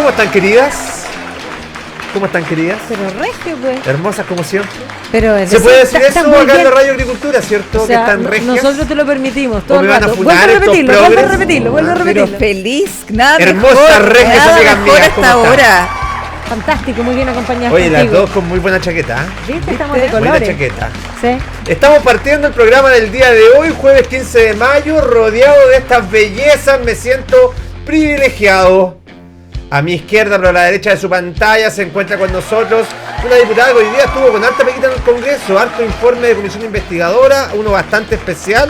¿Cómo están, queridas? ¿Cómo están, queridas? Pero regio, pues. Hermosas como siempre. Pero ¿Se puede decir eso acá en la Radio Agricultura, cierto? O sea, que están regias. Nosotros te lo permitimos todo ¿O el me van a rato. funar Vuelve a estos repetirlo. Pero feliz, nada hermosas mejor, regias, nada amigas mejor mías, hasta ¿cómo están? ahora. Fantástico, muy bien acompañados. Oye, las contigo. dos con muy buena chaqueta, ¿eh? ¿Viste? Estamos de Buena colores. chaqueta. Sí. Estamos partiendo el programa del día de hoy, jueves 15 de mayo, rodeado de estas bellezas. Me siento privilegiado. A mi izquierda, pero a la derecha de su pantalla, se encuentra con nosotros una diputada que hoy día estuvo con harta pequita en el Congreso, harto informe de comisión investigadora, uno bastante especial.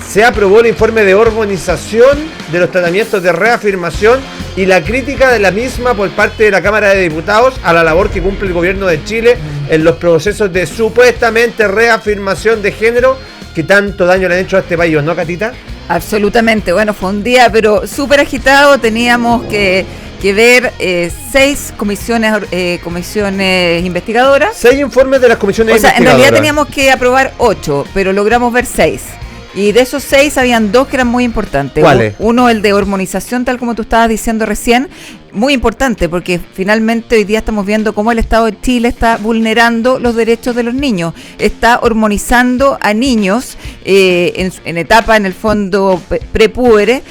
Se aprobó el informe de hormonización de los tratamientos de reafirmación y la crítica de la misma por parte de la Cámara de Diputados a la labor que cumple el gobierno de Chile en los procesos de supuestamente reafirmación de género que tanto daño le han hecho a este país, ¿no, Catita? Absolutamente, bueno, fue un día pero súper agitado, teníamos que ver 6 comisiones investigadoras. 6 informes de las comisiones investigadoras. En realidad teníamos que aprobar 8, pero logramos ver 6. Y de esos 6 habían 2 que eran muy importantes. ¿Cuáles? Uno, el de hormonización, tal como tú estabas diciendo recién, muy importante porque finalmente hoy día estamos viendo cómo el Estado de Chile está vulnerando los derechos de los niños, está hormonizando a niños en etapa, en el fondo, prepúbere,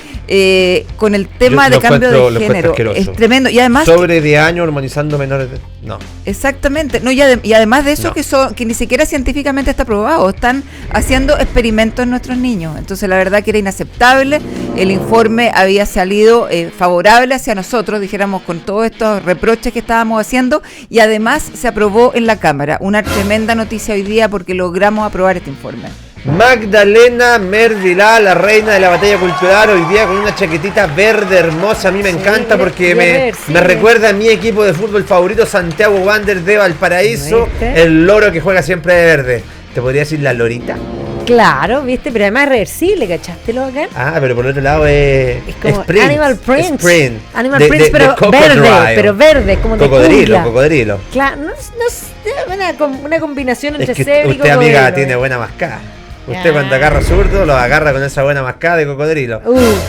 con el tema de cambio de género. Es tremendo. Y además sobre de años hormonizando menores de... No. Exactamente. No, y además de eso, no. que ni siquiera científicamente está probado. Están haciendo experimentos en nuestros niños. Entonces la verdad que era inaceptable. El informe había salido favorable hacia nosotros, dijéramos, con todos estos reproches que estábamos haciendo, y además se aprobó en la Cámara. Una tremenda noticia hoy día porque logramos aprobar este informe. Magdalena Mervilá, la reina de la batalla cultural, hoy día con una chaquetita verde hermosa. A mí me encanta porque me recuerda a mi equipo de fútbol favorito, Santiago Wanderers de Valparaíso, el loro que juega siempre de verde. ¿Te podría decir la lorita? Claro, viste, pero además es reversible, ¿cachaste lo bacán? Ah, pero por el otro lado es como sprint. Animal Print. Animal Print, pero verde, pero verde, como de cocodrilo. Claro, no es una combinación entre que cebra y usted, cocodrilo. Amiga, tiene buena mascada. Usted cuando agarra zurdo, lo agarra con esa buena mascada de cocodrilo.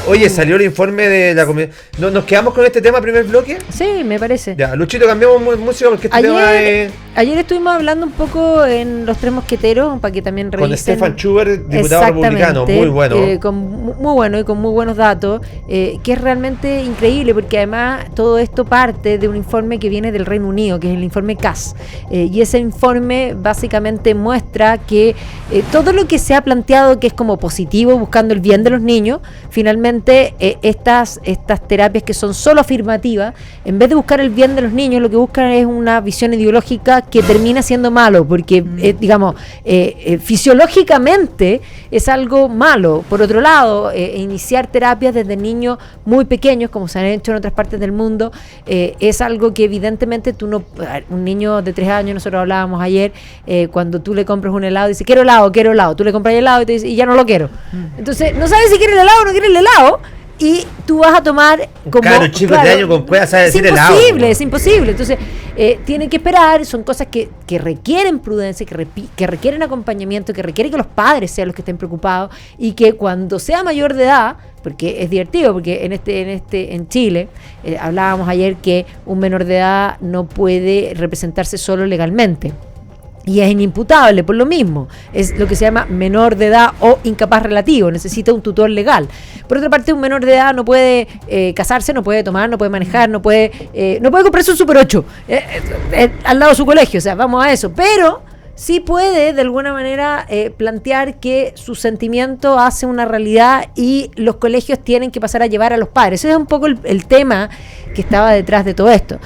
Oye, salió el informe de la comida. ¿Nos quedamos con este tema primer bloque? Sí, me parece. Ya, Luchito, cambiamos música porque este tema es... Ayer estuvimos hablando un poco en Los Tres Mosqueteros, para que también revisen. Con Stefan Schubert, diputado republicano, muy bueno. Muy bueno y con muy buenos datos, que es realmente increíble, porque además todo esto parte de un informe que viene del Reino Unido, que es el informe Cass. Y ese informe básicamente muestra que todo lo que se ha planteado que es como positivo, buscando el bien de los niños, finalmente estas terapias que son solo afirmativas, en vez de buscar el bien de los niños, lo que buscan es una visión ideológica que termina siendo malo, porque fisiológicamente es algo malo. Por otro lado, iniciar terapias desde niños muy pequeños, como se han hecho en otras partes del mundo, es algo que evidentemente un niño de 3 años, nosotros hablábamos ayer, cuando tú le compras un helado, dice quiero helado, tú le compras el helado y te dice, y ya no lo quiero. Entonces, no sabes si quiere el helado o no quiere el helado, y tú vas a tomar como... Claro, un chico de año con cueva sabe decir helado. Es imposible. Entonces, tienen que esperar, son cosas que requieren prudencia, que requieren acompañamiento, que requieren que los padres sean los que estén preocupados, y que cuando sea mayor de edad, porque es divertido, porque en Chile, hablábamos ayer que un menor de edad no puede representarse solo legalmente. Y es inimputable por lo mismo, es lo que se llama menor de edad o incapaz relativo, necesita un tutor legal. Por otra parte, un menor de edad no puede casarse, no puede tomar, no puede manejar, no puede comprarse un Super 8 al lado de su colegio, o sea, vamos a eso, pero sí puede de alguna manera plantear que su sentimiento hace una realidad y los colegios tienen que pasar a llevar a los padres. Ese es un poco el tema que estaba detrás de todo esto.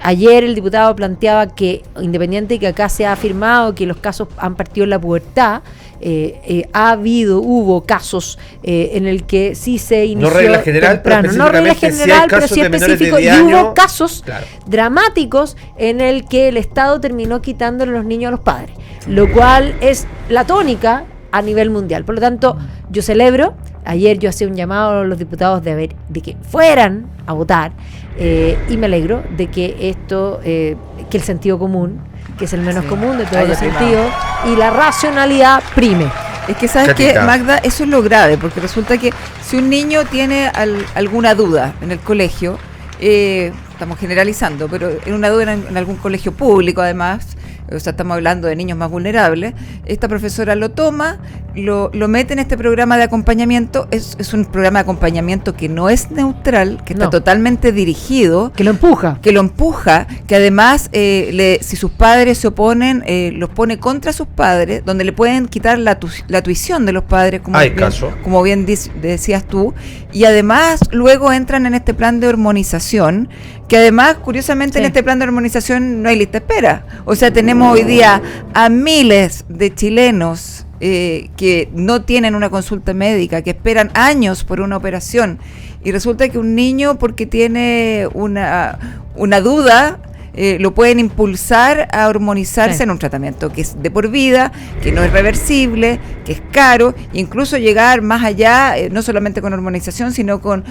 Ayer el diputado planteaba que, independiente de que acá se ha afirmado que los casos han partido en la pubertad, hubo casos en el que sí se inició, no regla general, temprano, no regla general, pero sí específico, y hubo casos dramáticos en el que el Estado terminó quitándole los niños a los padres, lo cual es la tónica a nivel mundial. Por lo tanto, yo celebro. Ayer yo hacía un llamado a los diputados de que fueran a votar, y me alegro de que que el sentido común, que es el menos común de todos los sentidos, y la racionalidad prime. Es que, ¿sabes qué, Magda? Eso es lo grave, porque resulta que si un niño tiene alguna duda en el colegio, estamos generalizando, pero en una duda en algún colegio público además, o sea, estamos hablando de niños más vulnerables, esta profesora lo toma, lo mete en este programa de acompañamiento, es un programa de acompañamiento que no es neutral, que está totalmente dirigido. Que lo empuja. Que además, si sus padres se oponen, los pone contra sus padres, donde le pueden quitar la tuición de los padres, como bien decías tú, y además luego entran en este plan de hormonización, que además, curiosamente, en este plan de hormonización no hay lista de espera. O sea, tenemos hoy día a miles de chilenos que no tienen una consulta médica, que esperan años por una operación, y resulta que un niño, porque tiene una duda, lo pueden impulsar a hormonizarse en un tratamiento que es de por vida, que no es reversible, que es caro, incluso llegar más allá, no solamente con hormonización, sino con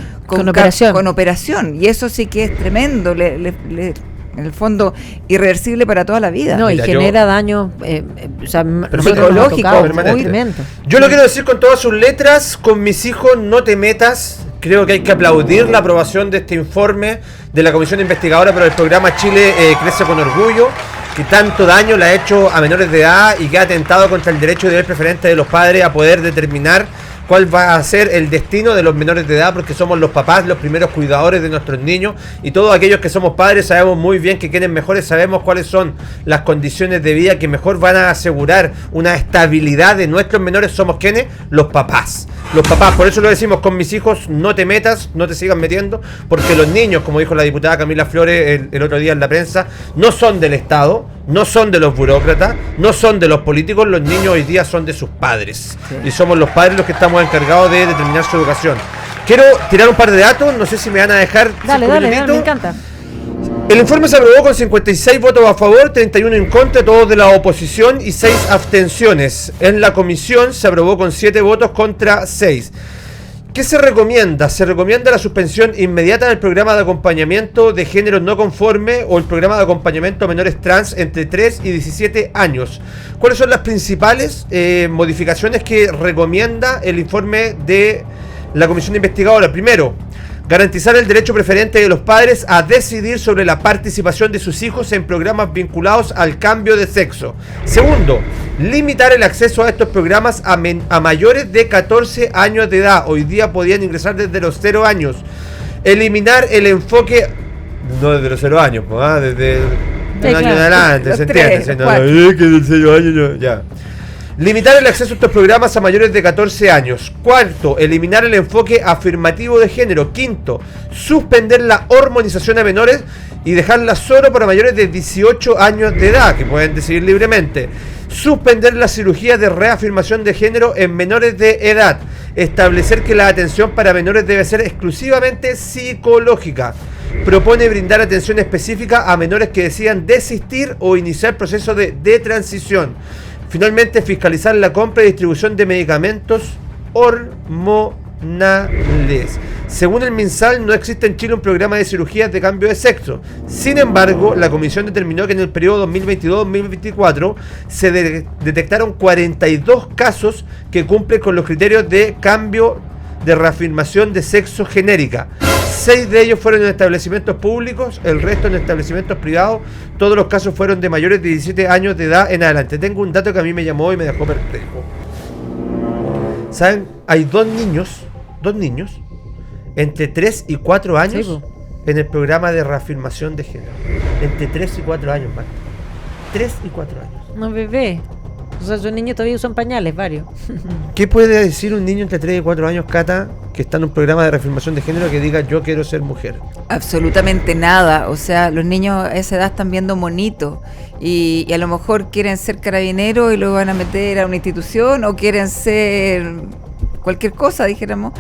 operación. Y eso sí que es tremendo, en el fondo, irreversible para toda la vida. No, y genera daño psicológico, muy tremendo. Yo lo quiero decir con todas sus letras: con mis hijos no te metas. Creo que hay que aplaudir la aprobación de este informe de la Comisión Investigadora para el programa Chile Crece con Orgullo, que tanto daño le ha hecho a menores de edad y que ha atentado contra el derecho de deber preferente de los padres a poder determinar cuál va a ser el destino de los menores de edad, porque somos los papás los primeros cuidadores de nuestros niños, y todos aquellos que somos padres sabemos muy bien que quienes mejores sabemos cuáles son las condiciones de vida que mejor van a asegurar una estabilidad de nuestros menores. Somos quienes, los papás. Por eso lo decimos: con mis hijos no te metas, no te sigas metiendo, porque los niños, como dijo la diputada Camila Flores el otro día en la prensa, no son del Estado, no son de los burócratas, no son de los políticos. Los niños hoy día son de sus padres, y somos los padres los que estamos encargados de determinar su educación. Quiero tirar un par de datos, no sé si me van a dejar. Dale, me encanta. El informe se aprobó con 56 votos a favor, 31 en contra, todos de la oposición, y 6 abstenciones. En la comisión se aprobó con 7 votos contra 6. ¿Qué se recomienda? Se recomienda la suspensión inmediata del programa de acompañamiento de género no conforme o el programa de acompañamiento a menores trans entre 3 y 17 años. ¿Cuáles son las principales modificaciones que recomienda el informe de la comisión investigadora? Primero, garantizar el derecho preferente de los padres a decidir sobre la participación de sus hijos en programas vinculados al cambio de sexo. Segundo, limitar el acceso a estos programas a mayores de 14 años de edad. Hoy día podían ingresar desde los 0 años. Eliminar el enfoque, no desde los 0 años, desde un año en adelante, ¿se entiende? Que del 0 años no, ya. Limitar el acceso a estos programas a mayores de 14 años. Cuarto, eliminar el enfoque afirmativo de género. Quinto, suspender la hormonización a menores y dejarla solo para mayores de 18 años de edad, que pueden decidir libremente. Suspender la cirugía de reafirmación de género en menores de edad. Establecer que la atención para menores debe ser exclusivamente psicológica. Propone brindar atención específica a menores que decidan desistir o iniciar proceso de transición. Finalmente, fiscalizar la compra y distribución de medicamentos hormonales. Según el MinSal, no existe en Chile un programa de cirugías de cambio de sexo. Sin embargo, la comisión determinó que en el periodo 2022-2024 se detectaron 42 casos que cumplen con los criterios de cambio de reafirmación de sexo genérica. 6 de ellos fueron en establecimientos públicos, el resto en establecimientos privados. Todos los casos fueron de mayores de 17 años de edad en adelante. Tengo un dato que a mí me llamó y me dejó perplejo. ¿Saben? Hay dos niños entre 3 y 4 años en el programa de reafirmación de género. Entre 3 y 4 años, más. 3 y 4 años. No, bebé. O sea, esos niños todavía usan pañales, varios. ¿Qué puede decir un niño entre 3 y 4 años, Cata, que está en un programa de reafirmación de género, que diga yo quiero ser mujer? Absolutamente nada. O sea, los niños a esa edad están viendo monitos y a lo mejor quieren ser carabineros y lo van a meter a una institución, o quieren ser cualquier cosa, dijéramos.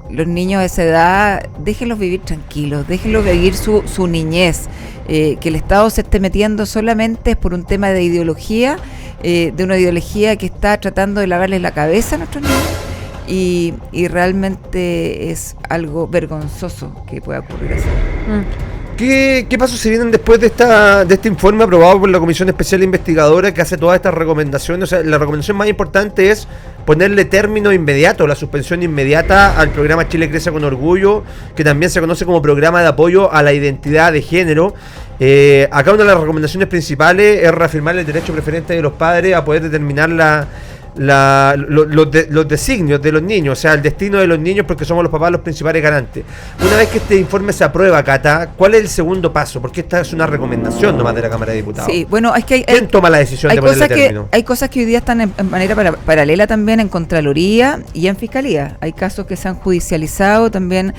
Los niños a esa edad, déjenlos vivir tranquilos, déjenlos vivir su niñez. Que el Estado se esté metiendo solamente es por un tema de ideología, de una ideología que está tratando de lavarles la cabeza a nuestros niños, y realmente es algo vergonzoso que pueda ocurrir así. ¿Qué pasos se vienen después de este informe aprobado por la Comisión Especial Investigadora que hace todas estas recomendaciones? O sea, la recomendación más importante es ponerle término inmediato, la suspensión inmediata al programa Chile Crece con Orgullo, que también se conoce como programa de apoyo a la identidad de género. Acá una de las recomendaciones principales es reafirmar el derecho preferente de los padres a poder determinar los designios de los niños, o sea, el destino de los niños, porque somos los papás los principales garantes. Una vez que este informe se aprueba, Cata, ¿cuál es el segundo paso? Porque esta es una recomendación nomás de la Cámara de Diputados. Sí, bueno, es que ¿quién toma la decisión de ponerle término? Hay cosas que hoy día están en manera paralela también en Contraloría y en Fiscalía. Hay casos que se han judicializado también,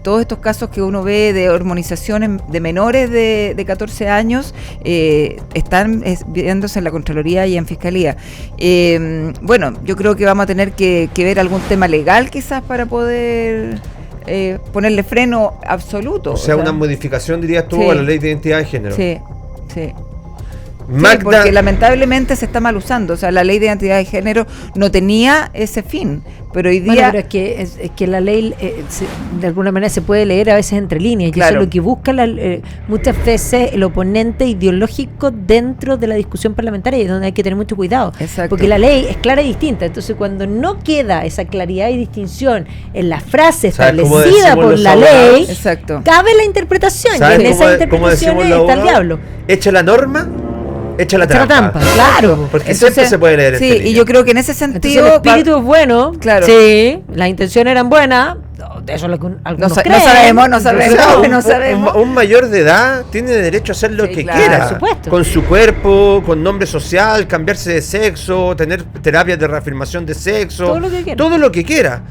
todos estos casos que uno ve de hormonización de menores de 14 años están viéndose en la Contraloría y en Fiscalía. Bueno, yo creo que vamos a tener que ver algún tema legal quizás para poder ponerle freno absoluto. O sea, una modificación, dirías tú, sí, a la ley de identidad de género. Sí, sí. Magda, sí, porque lamentablemente se está mal usando. O sea, la ley de identidad de género no tenía ese fin, pero hoy día... Bueno, pero es que la ley de alguna manera se puede leer a veces entre líneas, y claro, eso es lo que busca muchas veces el oponente ideológico dentro de la discusión parlamentaria, y es donde hay que tener mucho cuidado. Exacto. Porque la ley es clara y distinta. Entonces, cuando no queda esa claridad y distinción en la frase establecida por la ley, exacto, cabe la interpretación, y en esa interpretación está el diablo. Echa la norma, echa la trampa. Claro. Porque siempre se puede leer. Sí, y yo creo que en ese sentido... Entonces, el espíritu es bueno, claro, sí, las intenciones eran buenas, eso es lo que algunos creen. No sabemos. Un mayor de edad tiene derecho a hacer lo que quiera, por supuesto, con su cuerpo, con nombre social, cambiarse de sexo, tener terapias de reafirmación de sexo, todo lo que quiera.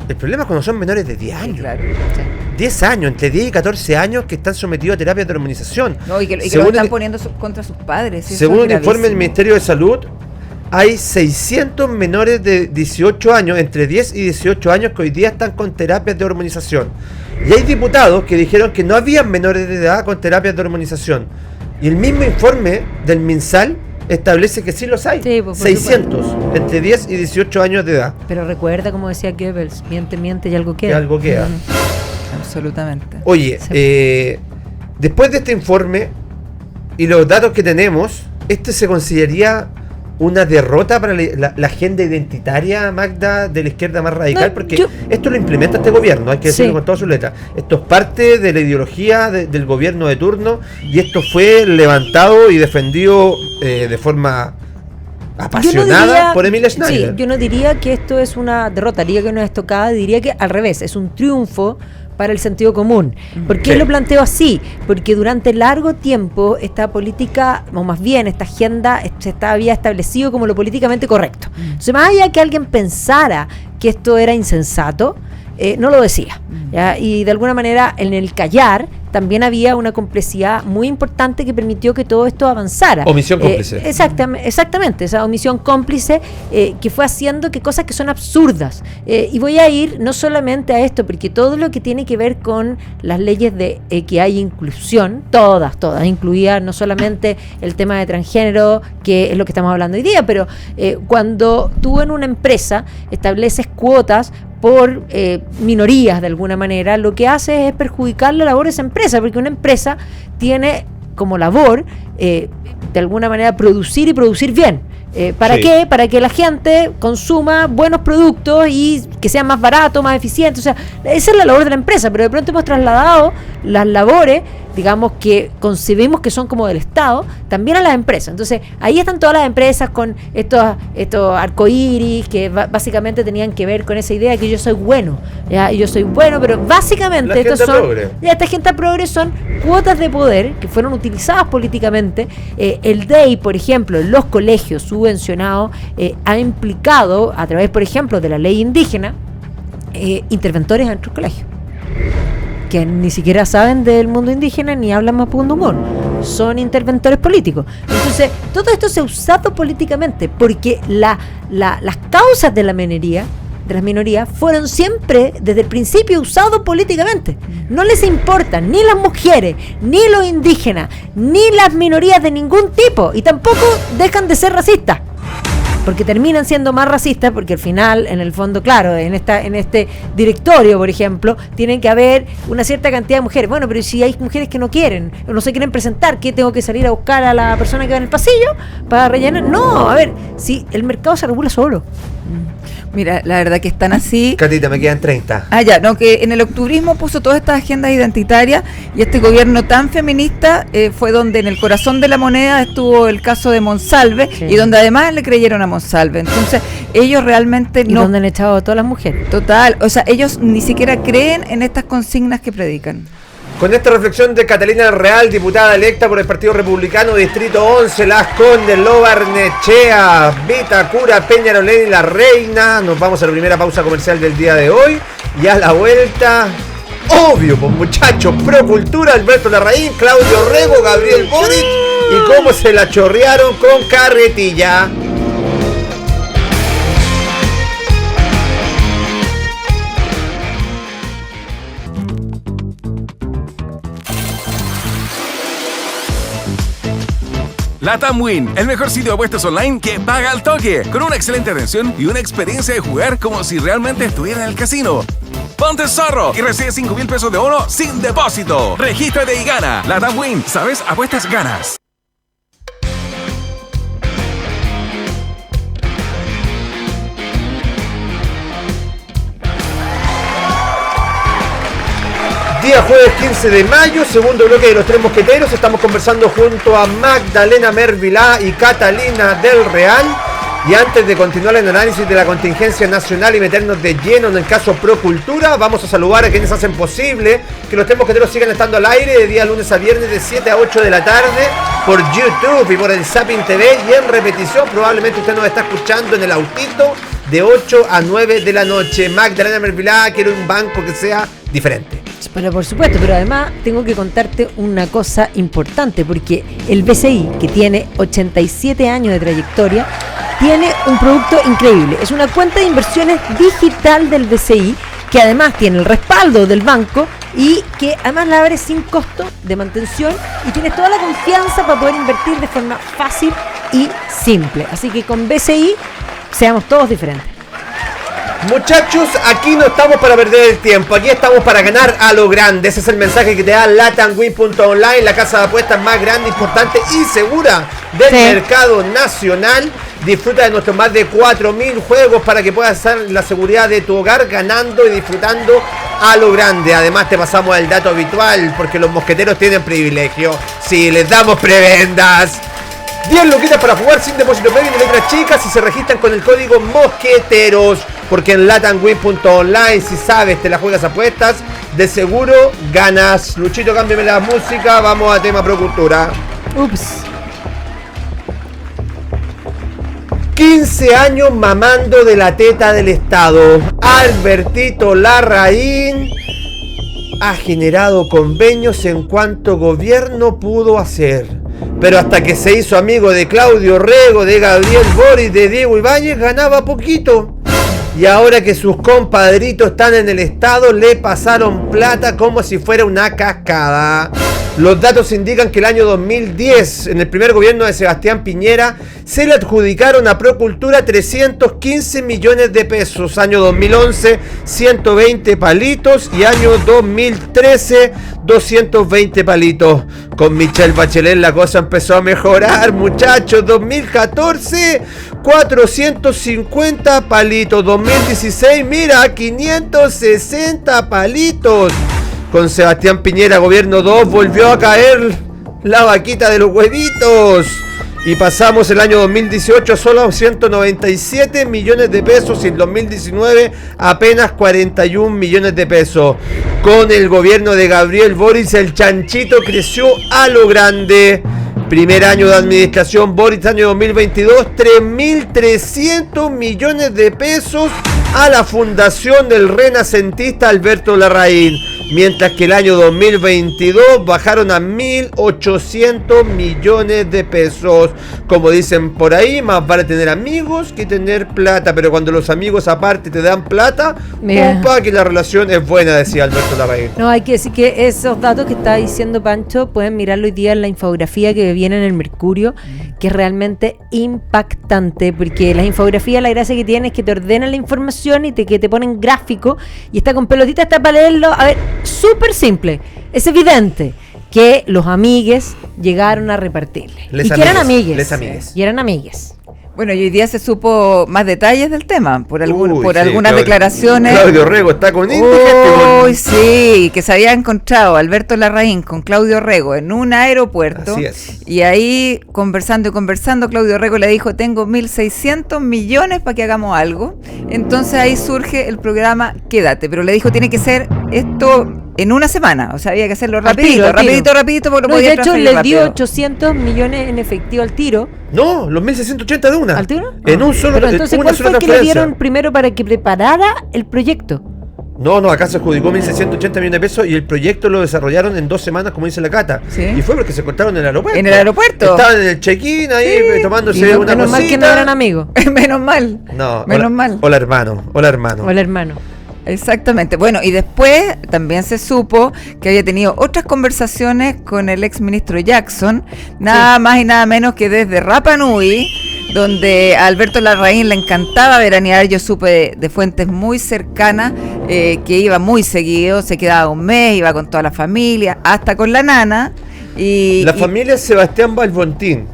El problema es cuando son menores de 10 años. Claro. 10 años, entre 10 y 14 años, que están sometidos a terapias de hormonización. No, y que lo están poniendo contra sus padres. Según un informe del Ministerio de Salud, hay 600 menores de 18 años, entre 10 y 18 años, que hoy día están con terapias de hormonización. Y hay diputados que dijeron que no había menores de edad con terapias de hormonización. Y el mismo informe del MinSal establece que sí los hay. Sí, 600 entre 10 y 18 años de edad. Pero recuerda, como decía Goebbels, miente y algo queda. Que algo queda. Absolutamente. Oye, sí, después de este informe y los datos que tenemos, ¿este se consideraría una derrota para la agenda identitaria, Magda, de la izquierda más radical? Porque esto lo implementa este gobierno, hay que decirlo con todas sus letras. Esto es parte de la ideología del gobierno de turno, y esto fue levantado y defendido de forma apasionada por Emilia Schneider. Sí, yo no diría que esto es una derrota, diría que no es tocada, diría que al revés, es un triunfo para el sentido común. ¿Por qué lo planteo así? Porque durante largo tiempo esta política, o más bien esta agenda, se había establecido como lo políticamente correcto. Entonces, más allá que alguien pensara que esto era insensato, no lo decía, ¿ya? Y de alguna manera en el callar también había una complicidad muy importante que permitió que todo esto avanzara. Omisión cómplice. Exactamente, esa omisión cómplice que fue haciendo que cosas que son absurdas. Y voy a ir no solamente a esto, porque todo lo que tiene que ver con las leyes de equidad e inclusión, todas, incluía no solamente el tema de transgénero, que es lo que estamos hablando hoy día, pero cuando tú en una empresa estableces cuotas por minorías de alguna manera, lo que hace es perjudicar la labor de esa empresa, porque una empresa tiene como labor de alguna manera producir y producir bien. ¿Para qué? Para que la gente consuma buenos productos y que sean más baratos, más eficientes. O sea, esa es la labor de la empresa, pero de pronto hemos trasladado las labores, digamos, que concebimos que son como del Estado, también a las empresas. Entonces, ahí están todas las empresas con estos arcoíris que básicamente tenían que ver con esa idea de que yo soy bueno, ¿ya? Y yo soy bueno, pero básicamente esta gente progre son cuotas de poder que fueron utilizadas políticamente. El DEI, por ejemplo, en los colegios subvencionados, ha implicado, a través, por ejemplo, de la ley indígena, interventores en nuestros colegios, que ni siquiera saben del mundo indígena ni hablan mapudungun, son interventores políticos. Entonces, todo esto se ha usado políticamente porque las causas de las minorías fueron siempre, desde el principio, usados políticamente. No les importan ni las mujeres, ni los indígenas, ni las minorías de ningún tipo, y tampoco dejan de ser racistas. porque terminan siendo más racistas, porque al final, en el fondo, claro, en este directorio, por ejemplo, tienen que haber una cierta cantidad de mujeres. Bueno, pero si hay mujeres que no quieren, o no se quieren presentar, ¿qué tengo que salir a buscar a la persona que va en el pasillo para rellenar? No, a ver, si el mercado se regula solo. Mira, la verdad que están así. Catita, me quedan 30. Ah, ya, no, que en el octubrismo puso todas estas agendas identitarias y este gobierno tan feminista fue donde en el corazón de la moneda estuvo el caso de Monsalve, sí, y donde además le creyeron a Monsalve. Entonces, ellos realmente ¿Y no... donde han echado a todas las mujeres? Total, o sea, ellos ni siquiera creen en estas consignas que predican. Con esta reflexión de Catalina Real, diputada electa por el Partido Republicano, Distrito 11, Las Condes, Lo Barnechea, Vitacura, Peñarolén y La Reina, nos vamos a la primera pausa comercial del día de hoy. Y a la vuelta, obvio, pues muchachos, Procultura, Alberto Larraín, Claudio Rego, Gabriel Boric y cómo se la chorrearon con carretilla. LATAM Win, el mejor sitio de apuestas online que paga al toque, con una excelente atención y una experiencia de jugar como si realmente estuviera en el casino. Ponte zorro y recibe 5,000 pesos de bono sin depósito. Regístrate y gana. LATAM Win, ¿sabes? Apuestas, ganas. Día jueves 15 de mayo, segundo bloque de Los Tres Mosqueteros. Estamos conversando junto a Magdalena Mervilá y Catalina del Real. Y antes de continuar el análisis de la contingencia nacional y meternos de lleno en el caso Procultura, vamos a saludar a quienes hacen posible que Los Tres Mosqueteros sigan estando al aire de día lunes a viernes de 7 a 8 de la tarde por YouTube y por el Zapping TV, y en repetición probablemente usted nos está escuchando en el autito de 8 a 9 de la noche. Magdalena Mervilá quiere un banco que sea diferente. Pero por supuesto, pero además tengo que contarte una cosa importante, porque el BCI, que tiene 87 años de trayectoria, tiene un producto increíble. Es una cuenta de inversiones digital del BCI, que además tiene el respaldo del banco y que además la abres sin costo de mantención y tienes toda la confianza para poder invertir de forma fácil y simple. Así que con BCI seamos todos diferentes. Muchachos, aquí no estamos para perder el tiempo, aquí estamos para ganar a lo grande. Ese es el mensaje que te da LatamWin.online, la casa de apuestas más grande, importante y segura del mercado nacional. Disfruta de nuestros más de 4.000 juegos para que puedas estar en la seguridad de tu hogar, ganando y disfrutando a lo grande. Además te pasamos el dato habitual, porque los mosqueteros tienen privilegio. Sí, les damos prebendas. 10 luquitas para jugar sin depósito previo y letras chicas si se registran con el código mosqueteros. Porque en LatamWin.online, si sabes, te la juegas apuestas, de seguro ganas. Luchito, cámbiame la música, vamos a tema Procultura. Ups. 15 años mamando de la teta del Estado. Albertito Larraín ha generado convenios en cuanto gobierno pudo hacer. Pero hasta que se hizo amigo de Claudio Rego, de Gabriel Boric, de Diego Ibáñez, ganaba poquito. Y ahora que sus compadritos están en el Estado, le pasaron plata como si fuera una cascada. Los datos indican que el año 2010, en el primer gobierno de Sebastián Piñera, se le adjudicaron a Procultura 315 millones de pesos. Año 2011, 120 palitos. Y año 2013, 220 palitos. Con Michelle Bachelet la cosa empezó a mejorar, muchachos. 2014, 450 palitos. 2016, mira, 560 palitos. Con Sebastián Piñera, gobierno 2, volvió a caer la vaquita de los huevitos. Y pasamos el año 2018 solo a 197 millones de pesos y el 2019 apenas 41 millones de pesos. Con el gobierno de Gabriel Boric, el chanchito creció a lo grande. Primer año de administración Boric, año 2022, 3.300 millones de pesos a la fundación del renacentista Alberto Larraín. mientras que el año 2022 bajaron a 1.800 millones de pesos. Como dicen por ahí, más vale tener amigos que tener plata, pero cuando los amigos aparte te dan plata, Mira. upa, que la relación es buena, decía Alberto Larraín. No, hay que decir que esos datos que está diciendo Pancho pueden mirarlo hoy día en la infografía que viene en el Mercurio, que es realmente impactante, porque las infografías, la gracia que tienen es que te ordenan la información y que te ponen gráfico, y está con pelotita, está para leerlo. A ver, súper simple, es evidente que los amigues llegaron a repartirle. Les Y que eran amigues, amigues. les amigues. Y eran amigues. Bueno, y hoy día se supo más detalles del tema, por Uy, algunas Claudio- declaraciones. Claudio Rego está con indigente. Uy, sí, que se había encontrado Alberto Larraín con Claudio Rego en un aeropuerto. Así es. Y ahí, conversando, Claudio Rego le dijo, tengo 1.600 millones para que hagamos algo. Entonces ahí surge el programa Quédate, pero le dijo, tiene que ser esto en una semana. O sea, había que hacerlo Al tiro, rapidito, al tiro. porque lo No, y podía de hecho transferir le rápido. dio 800 millones en efectivo al tiro. No, los 1.680 de una. ¿Al tiro? En un solo, Pero entonces, una ¿cuál sola fue que le transferencia. dieron primero para que preparara el proyecto? No, acá se adjudicó 1.680 millones de pesos y el proyecto lo desarrollaron en 2 semanas, como dice la Cata. Sí. Y fue porque se cortaron en el aeropuerto. ¿En el aeropuerto? Estaban en el check-in ahí Sí. tomándose Y una menos mal que no cosita. eran amigos. Menos mal. No, Menos mal. Hola hermano. O el hermano. Exactamente. Bueno, y después también se supo que había tenido otras conversaciones con el ex ministro Jackson, nada más y nada menos que desde Rapa Nui, donde a Alberto Larraín le encantaba veranear. Yo supe de fuentes muy cercanas que iba muy seguido, se quedaba un mes, iba con toda la familia, hasta con la nana. La familia Sebastián Balbontín.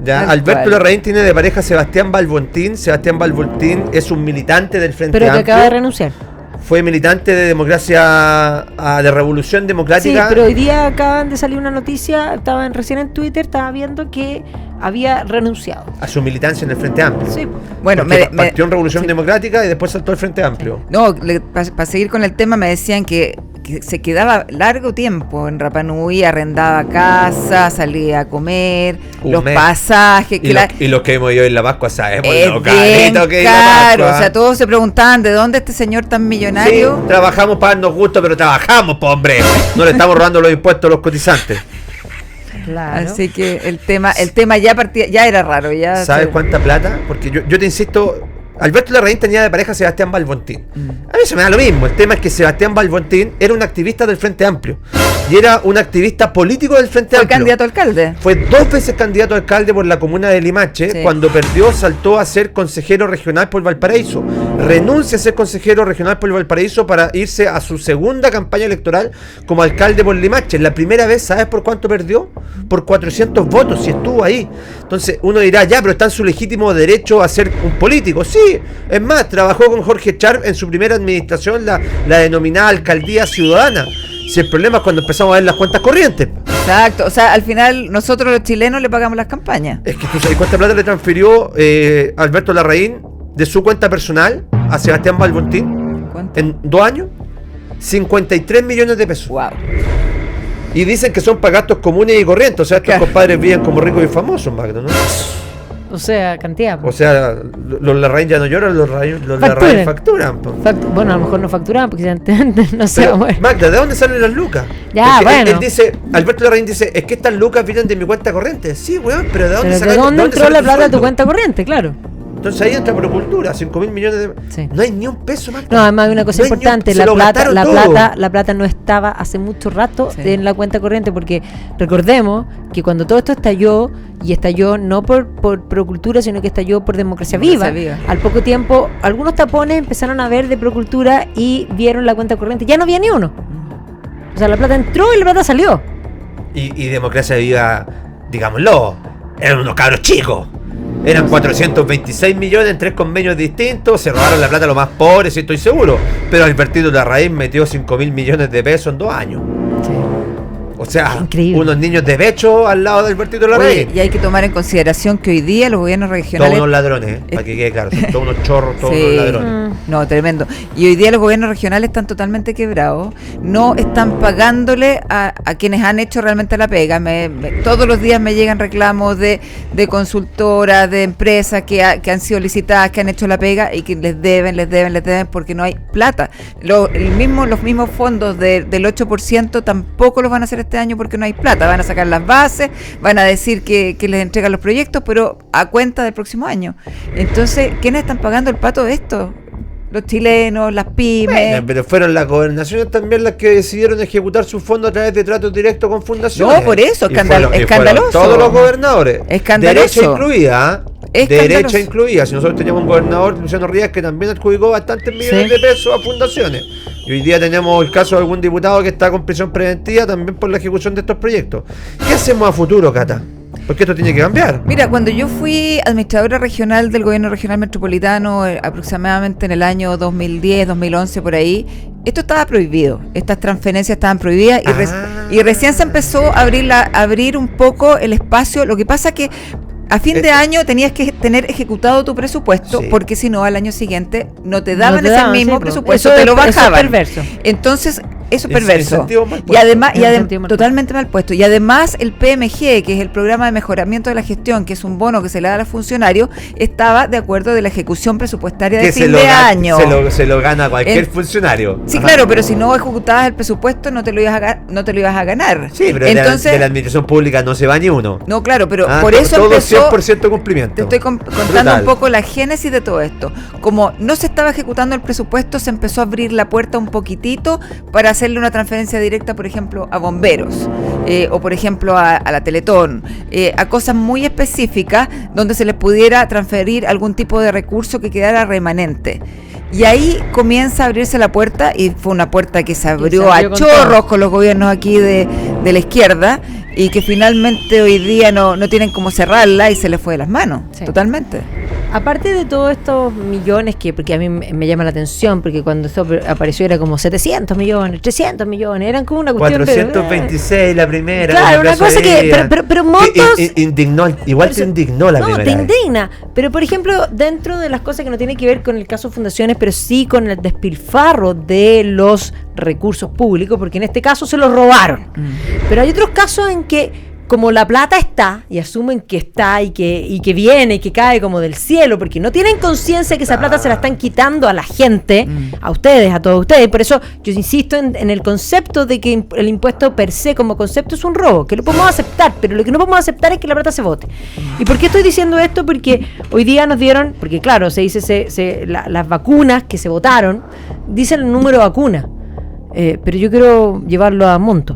Ya, Tal Alberto cual. Larraín tiene de pareja Sebastián Balbontín. Sebastián Balbontín es un militante del Frente Pero que Amplio. acaba de renunciar. Fue militante de democracia, de Revolución Sí, Democrática. pero hoy día acaban de salir una noticia, recién en Twitter, estaba viendo que había renunciado. A su militancia en el Frente Amplio. Sí. Bueno, Porque partió en Revolución sí. Democrática y después saltó al Frente Amplio. No, para seguir con el tema me decían que se quedaba largo tiempo en Rapa Nui, arrendaba casa, salía a comer, Un los mes. pasajes, Y los que hemos ido en la Pascua sabemos es lo bien carito que es la caro, Pascua. o sea, todos se preguntaban de dónde este señor tan Sí, millonario. trabajamos para darnos gusto, pero trabajamos, po, hombre. No le estamos robando los impuestos a los cotizantes. Claro. Así que el tema ya partía, ya era raro, ya. ¿Sabes cuánta plata? Porque yo te insisto, Alberto Larraín tenía de pareja a Sebastián Balbontín. A mí se me da lo mismo. El tema es que Sebastián Balbontín era un activista del Frente Amplio. Y era un activista político del Frente Fue Amplio. candidato a alcalde. Fue 2 veces candidato a alcalde por la comuna de Limache. Sí. Cuando perdió, saltó a ser consejero regional por Valparaíso. Renuncia a ser consejero regional por Valparaíso para irse a su segunda campaña electoral como alcalde por Limache. La primera vez, ¿sabes por cuánto perdió? Por 400 votos, y estuvo ahí. Entonces uno dirá, ya, pero está en su legítimo derecho a ser un político. Sí, es más, trabajó con Jorge Charp en su primera administración, la denominada Alcaldía Ciudadana. Si el problema es cuando empezamos a ver las cuentas corrientes. Exacto, o sea, al final nosotros los chilenos le pagamos las campañas. Es que tú sabes cuánta plata le transfirió Alberto Larraín de su cuenta personal a Sebastián Balbontín ¿Cuánto? en 2 años. 53 millones de pesos. Wow. Y dicen que son para gastos comunes y corrientes. O sea, estos Claro. compadres viven como ricos y famosos, Magda, ¿no? O sea, cantidad. O sea, los Larraín ya no lloran, los Larraín facturan. Po. Bueno, a lo mejor no facturaban porque no sé. Pero, Bueno. Magda, ¿de dónde salen las lucas? Ya, Porque bueno. él dice, Alberto Larraín dice, es que estas lucas vienen de mi cuenta corriente. Sí, weón, pero ¿de dónde Pero sacan- ¿de dónde entró sale la tu plata de tu sueldo? cuenta corriente? Claro. Entonces ahí entra Procultura, 5.000 millones de... Sí. No hay ni un peso más. No, además hay una cosa No hay ni un- importante, se la lo plata, gastaron la todo. plata, la plata no estaba hace mucho rato Sí. en la cuenta corriente, porque recordemos que cuando todo esto estalló, y estalló no por Procultura, sino que estalló por Democracia Viva, Democracia Viva. al poco tiempo algunos tapones empezaron a ver de Procultura y vieron la cuenta corriente, ya no había ni uno. O sea, la plata entró y la plata salió. Y Democracia Viva, digámoslo, eran unos cabros chicos. Eran 426 millones en 3 convenios distintos. Se robaron la plata a los más pobres, sí, estoy seguro. Pero Albertito Larraín metió 5.000 millones de pesos en 2 años. O sea, Increíble. unos niños de pecho al lado del Albertito Larraín. Oye, y hay que tomar en consideración que hoy día los gobiernos Todos regionales... unos ladrones, para que quede claro. Son todos unos chorros, todos Sí. unos ladrones. No, tremendo. Y hoy día los gobiernos regionales están totalmente quebrados. No están pagándole a quienes han hecho realmente la pega. Todos los días me llegan reclamos de consultoras, de empresas que han sido licitadas, que han hecho la pega y que les deben porque no hay plata. Los mismos fondos del 8% tampoco los van a hacer este año porque no hay plata. Van a sacar las bases, van a decir que les entregan los proyectos, pero a cuenta del próximo año. Entonces, ¿quiénes están pagando el pato de esto? Los chilenos, las pymes. Bueno, pero fueron las gobernaciones también las que decidieron ejecutar sus fondos a través de tratos directos con fundaciones. No, por eso, Y fueron escandaloso. todos los gobernadores. Escandaloso. Derecha incluida, Escandaloso. derecha incluida. Si nosotros teníamos un gobernador, Luciano Rivas, que también adjudicó bastantes millones Sí. de pesos a fundaciones. Y hoy día tenemos el caso de algún diputado que está con prisión preventiva también por la ejecución de estos proyectos. ¿Qué hacemos a futuro, Cata? Porque esto tiene que cambiar. Mira, cuando yo fui administradora regional del gobierno regional metropolitano, aproximadamente en el año 2010, 2011, por ahí, esto estaba prohibido. Estas transferencias estaban prohibidas y recién se empezó a abrir un poco el espacio. Lo que pasa que a fin de año tenías que tener ejecutado tu presupuesto, Sí. porque si no, al año siguiente no te daban No te ese daban, mismo sí, presupuesto, eso te es- lo eso es bajaban. perverso. Entonces, eso es Es perverso. incentivo mal Y puesto. además, Es incentivo mal puesto. totalmente mal puesto. Y además, el PMG, que es el programa de mejoramiento de la gestión, que es un bono que se le da a los funcionarios, estaba de acuerdo de la ejecución presupuestaria de Que fin de año. se lo gana cualquier En- funcionario. Sí, Ajá. claro, pero si no ejecutabas el presupuesto no te lo ibas a ganar. Sí, pero entonces, de la administración pública no se va ni uno. no, claro, pero Ah, por eso todo empezó. 100% cumplimiento. Te estoy contando Brutal. un poco la génesis de todo esto. Como no se estaba ejecutando el presupuesto, se empezó a abrir la puerta un poquitito para hacerle una transferencia directa, por ejemplo, a bomberos, o por ejemplo a la Teletón, a cosas muy específicas donde se les pudiera transferir algún tipo de recurso que quedara remanente. Y ahí comienza a abrirse la puerta, y fue una puerta que se abrió a con chorros todo. con los gobiernos aquí de la izquierda, y que finalmente hoy día no tienen cómo cerrarla y se les fue de las manos, Sí. totalmente. Aparte de todos estos millones porque a mí me llama la atención, porque cuando esto apareció era como 700 millones, 300 millones, eran como una cuestión... 426 la primera. Claro, como una caso cosa que... Díaz. Pero montos... Indignó, igual te indignó la no, primera te vez. indigna. Pero, por ejemplo, dentro de las cosas que no tienen que ver con el caso fundaciones, pero sí con el despilfarro de los recursos públicos, porque en este caso se los robaron. Pero hay otros casos en que, como la plata está, y asumen que está y que viene y que cae como del cielo, porque no tienen conciencia que esa plata se la están quitando a la gente, a ustedes, a todos ustedes. Por eso yo insisto en el concepto de que el impuesto per se como concepto es un robo, que lo podemos aceptar, pero lo que no podemos aceptar es que la plata se vote. ¿Y por qué estoy diciendo esto? Porque hoy día nos dieron, porque claro, se dice las vacunas que se votaron, dicen el número de vacunas, pero yo quiero llevarlo a monto.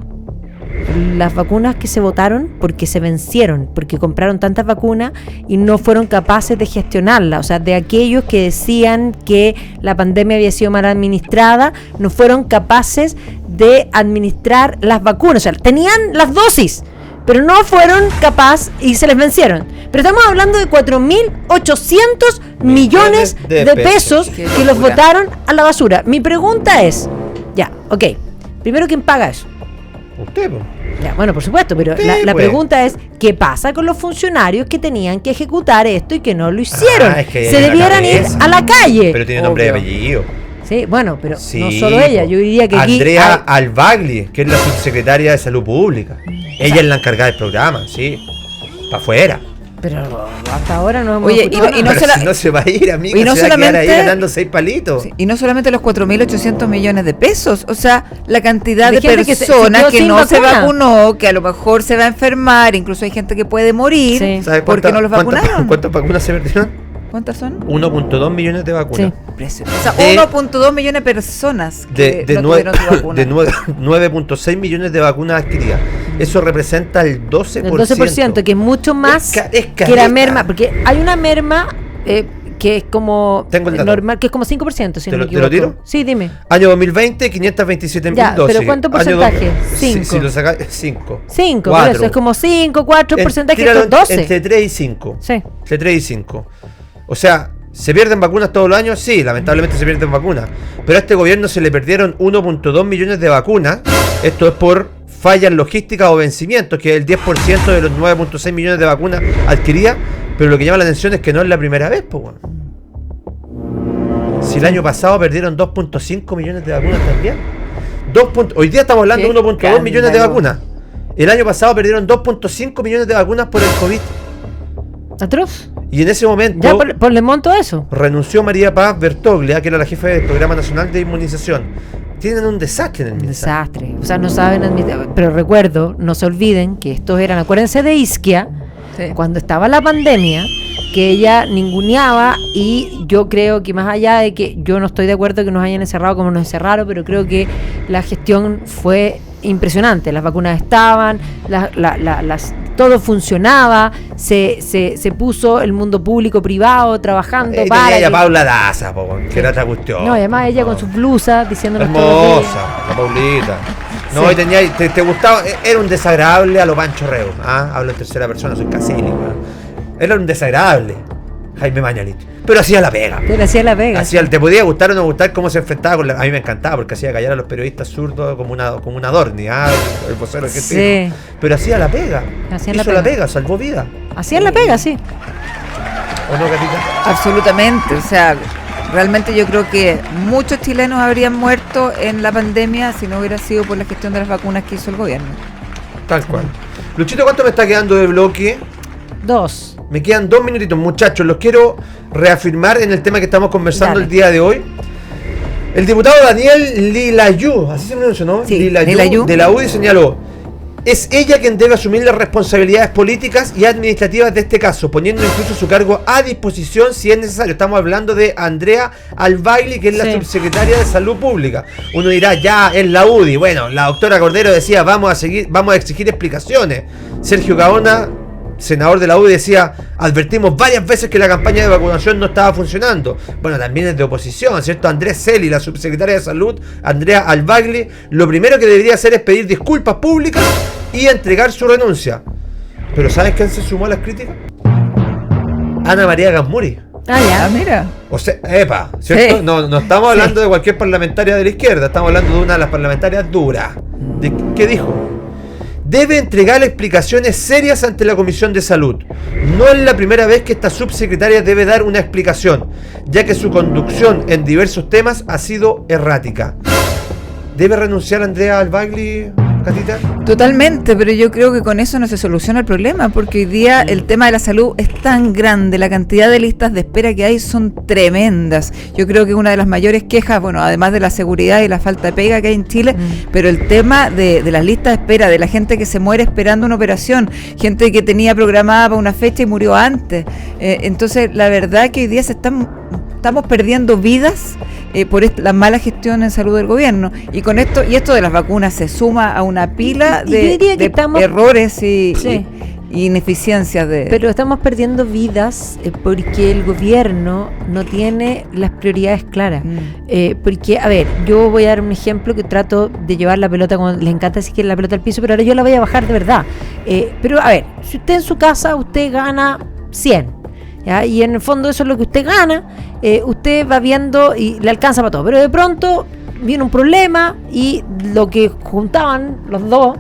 Las vacunas que se votaron porque se vencieron, porque compraron tantas vacunas y no fueron capaces de gestionarla. O sea, de aquellos que decían que la pandemia había sido mal administrada, no fueron capaces de administrar las vacunas. O sea, tenían las dosis, pero no fueron capaces y se les vencieron. Pero estamos hablando de 4.800 millones de pesos Qué que los locura. votaron a la basura. Mi pregunta es, ya, ok, primero, ¿quién paga eso? Usted, po. Ya, bueno, por supuesto, pero Sí, la pues. pregunta es, ¿qué pasa con los funcionarios que tenían que ejecutar esto y que no lo hicieron? Es que hay Se una debieran ir cabeza. a la calle. Pero tiene nombre y Obvio. apellido. Sí, bueno, pero Sí, no solo ella, po. yo diría que aquí Andrea hay- Albagli, que es la subsecretaria de Salud Pública. Ella es la encargada del programa, sí. Para afuera. pero hasta ahora no hemos Oye, escuchado y nada. no Pero se la- si no se va a ir, amiga, y no se va a quedar ahí solamente- ganando 6 palitos. Sí, y no solamente los 4.800 millones de pesos, o sea, la cantidad De de gente que se personas quedó que sin no se vacuna. vacunó, que a lo mejor se va a enfermar, incluso hay gente que puede morir Sí. ¿Sabe porque no los vacunaron. ¿Cuántas vacunas se perdieron? ¿Cuántas son? 1.2 millones de vacunas. Sí. Impresionante. O sea, De- 1.2 millones de personas que De, no nue- tuvieron su vacuna. de 9.6 millones de vacunas adquiridas. Eso representa el 12%. El 12%, que es mucho más Es que la caleta. merma, porque hay una merma que es como Tengo el dato. normal, que es como 5%, si ¿Te no lo- me te lo equivoco. tiro? Sí, dime. Año 2020, 527.000 Ya, dosis. pero ¿cuánto Año porcentaje? Si 5. lo sacas, 5. 5, por eso es como 5, 4 porcentaje, Tíralo esto es 12. Entre 3 y 5. Sí. Entre 3 y 5. O sea, ¿se pierden vacunas todos los años? Sí, lamentablemente se pierden vacunas. Pero a este gobierno se le perdieron 1.2 millones de vacunas. Esto es por fallas logísticas o vencimientos, que es el 10% de los 9.6 millones de vacunas adquiridas, pero lo que llama la atención es que no es la primera vez, pues bueno. Si el año pasado perdieron 2.5 millones de vacunas también. Hoy día estamos hablando de 1.2 millones de vacunas. El año pasado perdieron 2.5 millones de vacunas por el COVID. Atroz. Y en ese momento Ya ponle monto a eso. renunció María Paz Bertoglia, que era la jefa del Programa Nacional de Inmunización. Tienen un desastre en el Un ministerio. desastre. O sea, no saben admitir. Pero recuerdo, no se olviden que estos eran, acuérdense de Isquia, Sí. cuando estaba la pandemia, que ella ninguneaba, y yo creo que más allá de que yo no estoy de acuerdo que nos hayan encerrado como nos encerraron, pero creo que la gestión fue impresionante. Las vacunas estaban, todo funcionaba, se puso el mundo público-privado trabajando para... Tenía ella que- Paula Daza, que era otra cuestión. No, y además ella con sus blusas diciéndonos todos los días. Hermosa, la Paulita. No, Sí. y te gustaba, era un desagradable a lo Pancho Reu. Hablo en tercera persona, soy Casilli, weón. Era un desagradable, Jaime Mañalit. Pero hacía la pega. Pero hacía la pega. Te podía gustar o no gustar cómo se enfrentaba con a mí me encantaba porque hacía callar a los periodistas zurdos como una Dorni, el vocero argentino. Sí. Pero hacía la pega. Hacía Hizo la la pega. pega, salvó vida. Hacían la pega, sí. ¿O no, Catita? Absolutamente, o sea, realmente yo creo que muchos chilenos habrían muerto en la pandemia si no hubiera sido por la gestión de las vacunas que hizo el gobierno. Tal cual. Luchito, ¿cuánto me está quedando de bloque? 2. Me quedan 2 minutitos, muchachos. Los quiero reafirmar en el tema que estamos conversando Dale. el día de hoy. El diputado Daniel Lilayú, así se pronuncia, ¿no? Sí, Lilayú, Lilayú. de la UDI señaló: es ella quien debe asumir las responsabilidades políticas y administrativas de este caso, poniendo incluso su cargo a disposición si es necesario. Estamos hablando de Andrea Albaili, que es la Sí. subsecretaria de Salud Pública. Uno dirá, ya es la UDI. Bueno, la doctora Cordero decía, vamos a exigir explicaciones. Sergio Gaona, senador de la UDI, decía, advertimos varias veces que la campaña de vacunación no estaba funcionando. Bueno, también es de oposición, ¿cierto? Andrés Celi, la subsecretaria de Salud, Andrea Albagli, lo primero que debería hacer es pedir disculpas públicas y entregar su renuncia. Pero ¿sabes quién se sumó a las críticas? Ana María Gasmuri. Ah, ya. Ah, mira. O sea, ¿cierto? Sí. No estamos hablando de cualquier parlamentaria de la izquierda, estamos hablando de una de las parlamentarias duras. ¿Qué dijo? Debe entregar explicaciones serias ante la Comisión de Salud. No es la primera vez que esta subsecretaria debe dar una explicación, ya que su conducción en diversos temas ha sido errática. ¿Debe renunciar Andrea Albagli, Catita? Totalmente, pero yo creo que con eso no se soluciona el problema, porque hoy día el tema de la salud es tan grande, la cantidad de listas de espera que hay son tremendas. Yo creo que una de las mayores quejas, bueno, además de la seguridad y la falta de pega que hay en Chile, pero el tema de las listas de espera, de la gente que se muere esperando una operación, gente que tenía programada para una fecha y murió antes. Entonces, la verdad que hoy día estamos perdiendo vidas por la mala gestión en salud del gobierno, y con esto de las vacunas se suma a una pila Y yo diría que estamos- errores y Sí. ineficiencias de... Pero estamos perdiendo vidas porque el gobierno no tiene las prioridades claras. Porque, a ver, yo voy a dar un ejemplo que trato de llevar la pelota, como les encanta decir que la pelota al piso, pero ahora yo la voy a bajar de verdad. Pero, a ver, si usted en su casa, usted gana 100, ¿ya? Y en el fondo eso es lo que usted gana, usted va viendo y le alcanza para todo. Pero de pronto viene un problema y lo que juntaban los dos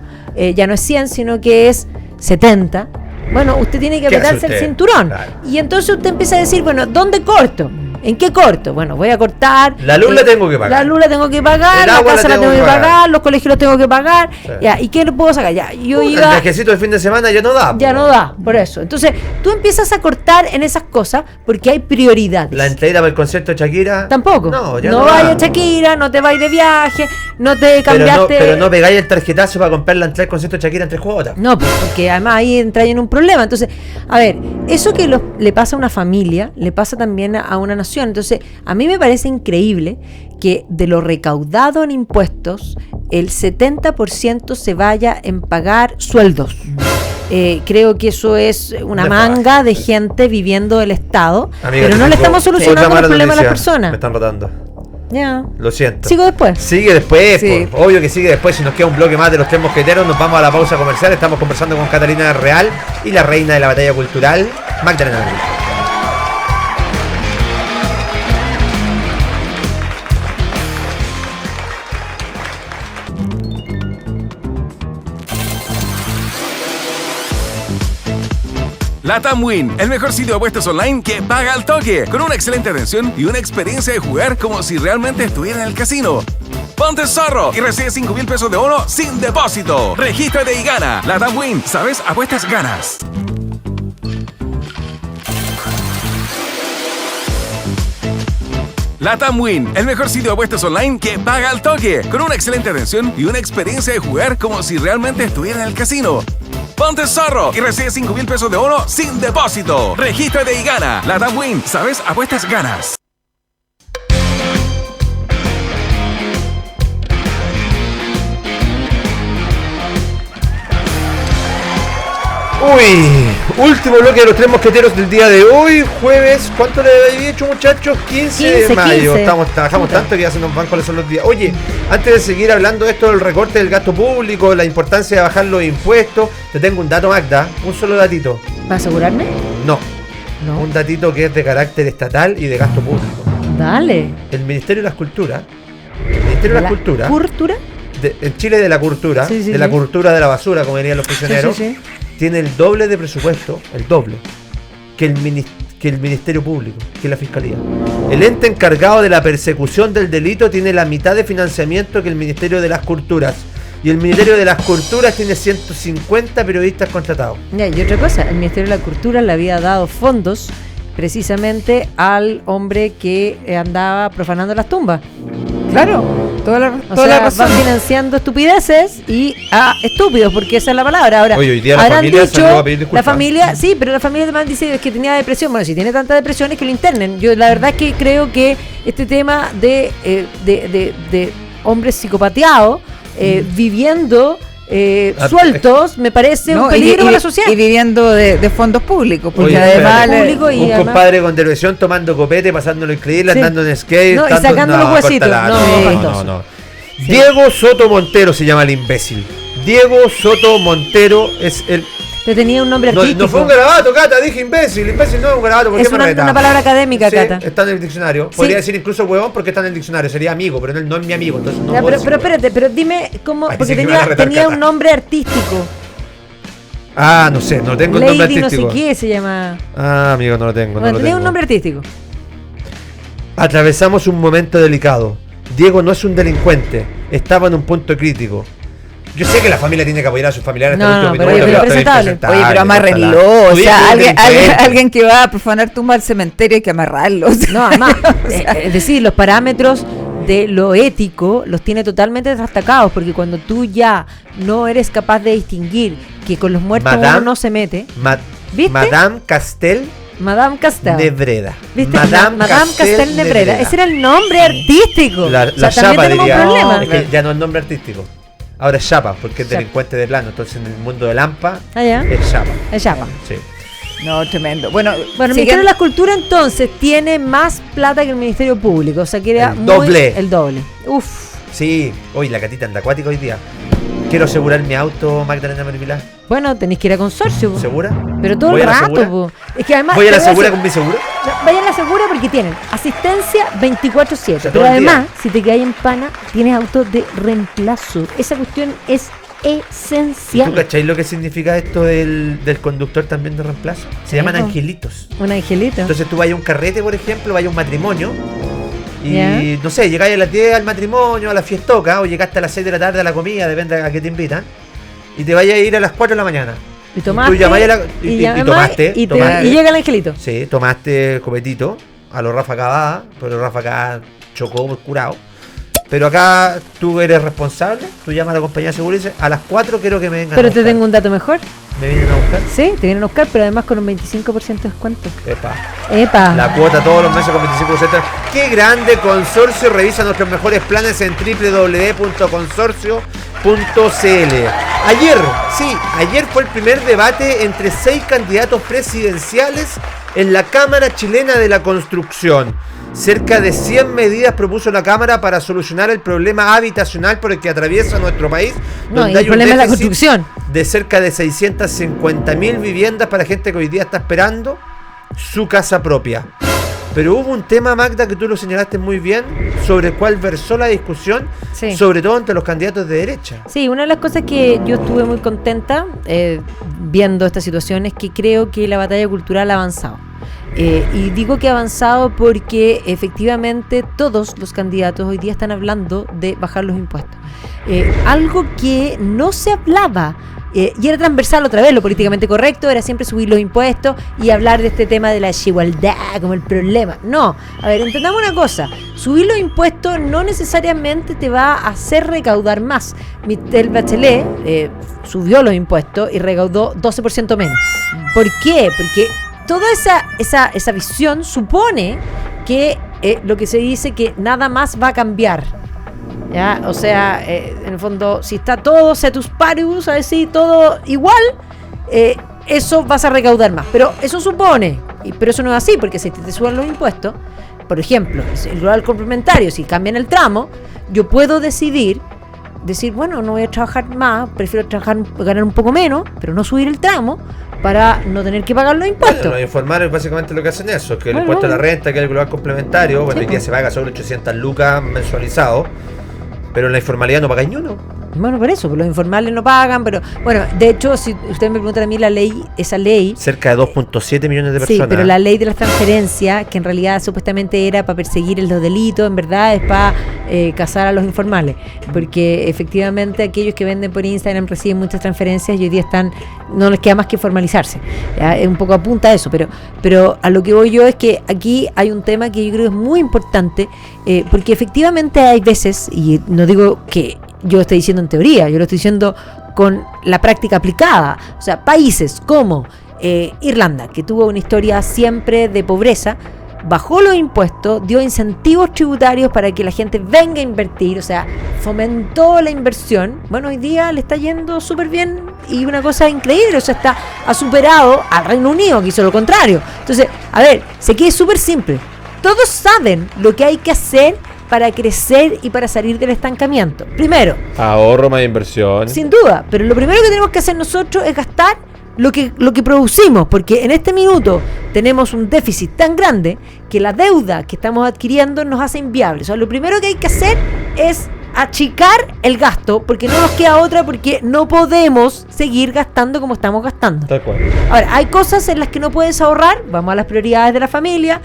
ya no es 100, sino que es 70. Bueno, usted tiene que ¿Qué hace apretarse el usted? cinturón. Claro. Y entonces usted empieza a decir, bueno, ¿dónde corto? ¿En qué corto? Bueno, voy a cortar. La luz la tengo que pagar. La luz la tengo que pagar, El la agua casa la tengo que pagar, los colegios los tengo que pagar. Sí. Ya, ¿y qué le puedo sacar? Ya, yo El iba... viajecito de fin de semana ya no da. Ya po. no da, por eso. Entonces, tú empiezas a cortar en esas cosas porque hay prioridades. La entrada para el concierto de Shakira. Tampoco. No, ya no no vayas da. a Shakira, no te vayas de viaje, no te cambiaste. Pero no pegáis el tarjetazo para comprar la entrada del concierto de Shakira en 3 cuotas. No, pues, porque además ahí entra en un problema. Entonces, a ver, eso que le pasa a una familia, le pasa también a una nación. Entonces, a mí me parece increíble que de lo recaudado en impuestos, el 70% se vaya en pagar sueldos. Creo que eso es una Nefasto. manga de gente viviendo del Estado, Amiga, pero no le estamos otra solucionando mala los problemas a las noticia. Me personas. están rotando. Ya. Lo siento. Sigo después. Sigue después, Sí. po. Obvio que sigue después. Si nos queda un bloque más de los 3 mosqueteros, nos vamos a la pausa comercial. Estamos conversando con Catalina Real y la reina de la batalla cultural, Magdalena Madrid. Latam Win, el mejor sitio de apuestas online que paga al toque, con una excelente atención y una experiencia de jugar como si realmente estuviera en el casino. Ponte zorro y recibe 5,000 pesos de bono sin depósito. Regístrate y gana. Latam Win, ¿sabes? Apuestas ganas. Latam Win, el mejor sitio de apuestas online que paga al toque, con una excelente atención y una experiencia de jugar como si realmente estuviera en el casino. Ponte zorro y recibe 5,000 pesos de bono sin depósito. Regístrate y gana. Latam Win, ¿sabes? Apuestas ganas. Uy, último bloque de los tres mosqueteros del día de hoy, jueves. ¿Cuánto le había dicho, muchachos? 15 de mayo. 15. Trabajamos tanto que ya se nos van cuáles son los días. Oye, antes de seguir hablando de esto del recorte del gasto público, la importancia de bajar los impuestos, te tengo un dato, Magda, un solo datito. ¿Para asegurarme? No, No. un datito que es de carácter estatal y de gasto público. Dale. El Ministerio de las Culturas, ¿Cultura? en Chile de la cultura, Sí, sí, de la sí. cultura de la basura, como dirían los prisioneros, Sí. tiene el doble de presupuesto, el doble, que el Ministerio Público, que la Fiscalía. El ente encargado de la persecución del delito tiene la mitad de financiamiento que el Ministerio de las Culturas. Y el Ministerio de las Culturas tiene 150 periodistas contratados. Ya, y otra cosa, el Ministerio de la Cultura le había dado fondos precisamente al hombre que andaba profanando las tumbas. Claro, toda la Van razón. financiando estupideces y a estúpidos, porque esa es la palabra. Ahora, Oye, hoy día la habrán familia salió a pedir la disculpas. familia, sí, pero la familia además dice que tenía depresión. Bueno, si tiene tanta depresión es que lo internen. Yo la verdad es que creo que este tema de hombres psicopateados viviendo sueltos me parece un No, peligro para la sociedad. Y viviendo de fondos públicos, porque Oye, además espérate. público y un además- compadre con depresión tomando copete, pasándolo increíble, Sí. andando en skate. No, y sacando los huesitos. córtala. No, no, faltoso. no. Diego Soto Montero se llama el imbécil. Diego Soto Montero es el... Pero tenía un nombre No, artístico. no fue un garabato, Cata, dije imbécil. Imbécil no es un garabato. ¿Por Es qué me una reta? palabra académica, Sí, Cata. está en el diccionario. Sí. Podría decir incluso huevón porque está en el diccionario. Sería amigo, pero no es mi amigo. Entonces no Ya, puedo pero decir espérate, pero dime cómo, Ay, porque sí que me van a retar, tenía Cata. un nombre artístico. huevón. Ah, no sé, no tengo el nombre Lady no artístico. sé qué se llama. Ah, amigo, no lo tengo. Bueno, no lo tenía tengo. un nombre artístico. Atravesamos un momento delicado. Diego no es un delincuente. Estaba en un punto crítico. Yo sé que la familia tiene que apoyar a sus familiares. No, hasta el no, último pero minuto, es está impresentable. impresentable, Oye, pero amárrenlo. córtala. O Tú dices sea, delincuente. alguien que va a profanar tumba al cementerio hay que amarrarlo. O sea, No, además, o sea, es decir, los parámetros de lo ético los tiene totalmente trastacados, porque cuando tú ya no eres capaz de distinguir que con los muertos Madame- uno no se mete, ¿viste? Madame Castel Madame Castel. de Breda. ¿Viste? Madame Castel de Breda. Ese era el nombre artístico. La O sea, también chapa tenemos diría. un problema. Es que ya no es nombre artístico. Ahora es chapa, porque es Chapa. delincuente de plano. Entonces en el mundo de Lampa Ah, ya. es chapa. Es chapa. Sí. no, tremendo. Bueno, Bueno, el Ministerio de la Cultura entonces tiene más plata que el Ministerio Público. O sea, que era El doble. El doble. Uf. Sí, hoy la Catita anda acuática hoy día. Quiero asegurar mi auto, Magdalena Maripilá. Bueno, tenéis que ir a consorcio. Po. ¿Segura? Pero todo ¿Voy el a la rato, segura? po. Es que además. ¿Voy a la te voy segura decir- con mi seguro? No, vayan a la segura porque tienen asistencia 24/7. O sea, pero todo el día. además, si te caes en pana, tienes auto de reemplazo. Esa cuestión es ¿Y tú esencial. cacháis lo que significa esto del conductor también de reemplazo? Se Sí, llaman po. angelitos. Un angelito. Entonces tú vas a un carrete, por ejemplo, vas a un matrimonio y Ya. no sé, llegáis a las 10 al matrimonio, a la fiestoca, o llegaste a las 6 de la tarde a la comida, depende a qué te invitan, y te vayas a ir a las 4 de la mañana. y tomaste. tú llamáis a la- y llamáis, tomaste, y tomaste. y llega el angelito. Sí, tomaste copetito a los Rafa Cavada, pero Rafa Cavada chocó por curado. Pero acá tú eres responsable, tú llamas a la compañía de seguridad y dices, a las 4 quiero que me vengan Pero a te buscar. tengo un dato mejor. ¿Me vienen a buscar? Sí, te vienen a buscar, pero además con un 25% de descuento. Epa. ¡Epa! La cuota todos los meses con 25%. ¡Qué grande Consorcio! Revisa nuestros mejores planes en www.consorcio.cl. Ayer fue el primer debate entre 6 candidatos presidenciales en la Cámara Chilena de la Construcción. Cerca de 100 medidas propuso la Cámara para solucionar el problema habitacional por el que atraviesa nuestro país. No, donde y el hay un problema es la déficit construcción. de cerca de 650.000 viviendas para gente que hoy día está esperando su casa propia. Pero hubo un tema, Magda, que tú lo señalaste muy bien, sobre el cual versó la discusión, Sí. sobre todo entre los candidatos de derecha. Sí, una de las cosas que yo estuve muy contenta viendo esta situación es que creo que la batalla cultural ha avanzado. Y digo que ha avanzado porque efectivamente todos los candidatos hoy día están hablando de bajar los impuestos. Algo que no se hablaba. Y era transversal otra vez, lo políticamente correcto era siempre subir los impuestos y hablar de este tema de la desigualdad como el problema. No, a ver, entendamos una cosa, subir los impuestos no necesariamente te va a hacer recaudar más. Michelle Bachelet subió los impuestos y recaudó 12% menos. ¿Por qué? Porque toda esa visión supone que lo que se dice que nada más va a cambiar. ¿Ya? O sea, en el fondo, si está todo cetus paribus, a decir todo igual, eso vas a recaudar más. Pero eso supone, pero eso no es así, porque si te suben los impuestos, por ejemplo, el rural complementario, si cambian el tramo, yo puedo decir, bueno, no voy a trabajar más, prefiero ganar un poco menos, pero no subir el tramo para no tener que pagar los impuestos. Bueno, los informales básicamente lo que hacen eso, que el Bueno, impuesto a la renta, que es el global complementario, bueno, Sí, hoy día se paga sobre 800 lucas mensualizado, pero en la informalidad no pagáis ni uno. Bueno, por eso, pues los informales no pagan, pero bueno, de hecho, si ustedes me preguntan a mí esa ley, Cerca de 2.7 millones de sí, personas. pero la ley de las transferencias, que en realidad supuestamente era para perseguir los delitos, en verdad es para cazar a los informales, porque efectivamente aquellos que venden por Instagram reciben muchas transferencias y hoy día no les queda más que formalizarse. ¿Ya? Es un poco apunta a eso, pero a lo que voy yo es que aquí hay un tema que yo creo es muy importante, porque efectivamente hay veces, y no digo que yo lo estoy diciendo en teoría, yo lo estoy diciendo con la práctica aplicada. O sea, países como Irlanda, que tuvo una historia siempre de pobreza, bajó los impuestos, dio incentivos tributarios para que la gente venga a invertir, o sea, fomentó la inversión. Bueno, hoy día le está yendo súper bien y una cosa increíble, o sea, ha superado al Reino Unido, que hizo lo contrario. Entonces, a ver, sé que es súper simple. Todos saben lo que hay que hacer para crecer y para salir del estancamiento. Primero, ahorro más inversión. sin duda, pero lo primero que tenemos que hacer nosotros es gastar lo que producimos, porque en este minuto tenemos un déficit tan grande que la deuda que estamos adquiriendo nos hace inviables. O sea, lo primero que hay que hacer es achicar el gasto, porque no nos queda otra, porque no podemos seguir gastando como estamos gastando. Tal cual. Ahora, hay cosas en las que no puedes ahorrar, vamos a las prioridades de la familia.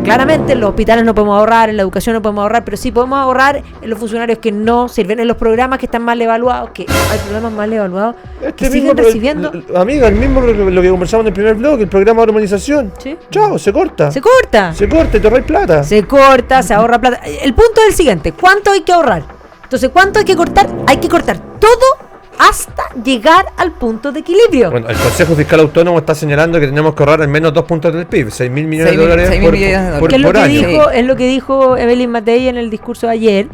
Claramente en los hospitales no podemos ahorrar, en la educación no podemos ahorrar, pero sí podemos ahorrar en los funcionarios que no sirven, en los programas que están mal evaluados, que hay programas mal evaluados que siguen recibiendo. Amiga, el mismo lo que conversamos en el primer blog, el programa de hormonización. Sí. Chao, se corta. Se corta. Se corta y te ahorras plata. Se corta, se ahorra plata. El punto es el siguiente: ¿cuánto hay que ahorrar? Entonces, ¿cuánto hay que cortar? Hay que cortar todo hasta llegar al punto de equilibrio. Bueno, el Consejo Fiscal Autónomo está señalando que tenemos que ahorrar al menos 2 puntos del PIB, 6.000 millones de dólares 6.000 millones de dólares. Que es lo por que año. dijo, es lo que dijo Evelyn Matei en el discurso de ayer.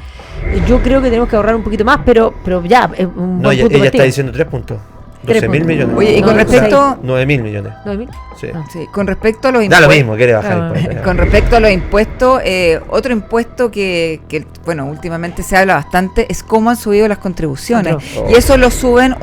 Yo creo que tenemos que ahorrar un poquito más, pero ya, es un No, buen ella punto está partido. diciendo 3 puntos. 3 12.000 puntos. millones. Oye, y No, con no, respecto, 9.000 millones. ¿9.000? Sí. Ah. sí, con respecto a los Da impuestos. lo mismo, quiere bajar Ah, impuestos. Con respecto a los impuestos, otro impuesto que, bueno, últimamente se habla bastante es cómo han subido las contribuciones. Oh. Y eso lo suben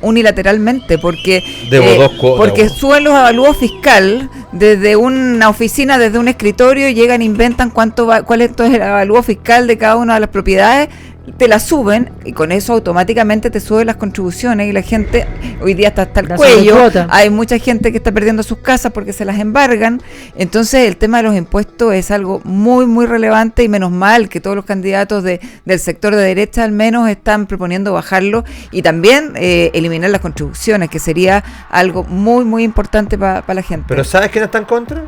unilateralmente porque Debo 2 cuotas. porque suben los avalúos fiscal desde una oficina, desde un escritorio, llegan, inventan cuál es el avalúo fiscal de cada una de las propiedades, te la suben y con eso automáticamente te suben las contribuciones y la gente hoy día está hasta el La cuello. sobrecuota. Hay mucha gente que está perdiendo sus casas porque se las embargan. Entonces el tema de los impuestos es algo muy muy relevante y menos mal que todos los candidatos del sector de derecha al menos están proponiendo bajarlo y también eliminar las contribuciones, que sería algo muy muy importante para la gente. Pero ¿sabes quién está en contra?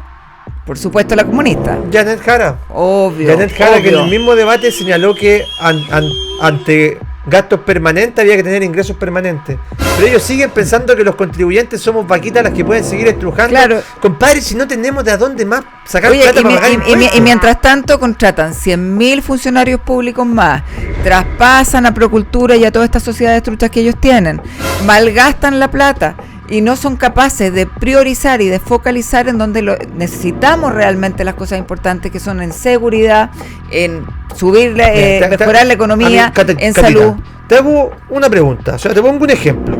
Por supuesto la comunista. Janet Jara. Obvio. Janet Jara, que en obvio. el mismo debate señaló que ante gastos permanentes había que tener ingresos permanentes. Pero ellos siguen pensando que los contribuyentes somos vaquitas las que pueden seguir estrujando. Claro. Compadre, si no tenemos de dónde más sacar Oye, plata para pagar impuestos. y mientras tanto contratan 100.000 funcionarios públicos más, traspasan a Procultura y a todas estas sociedades truchas que ellos tienen, malgastan la plata y no son capaces de priorizar y de focalizar en donde necesitamos realmente las cosas importantes, que son en seguridad, en subirle, mejorar la economía, en salud. Te hago una pregunta, o sea, te pongo un ejemplo.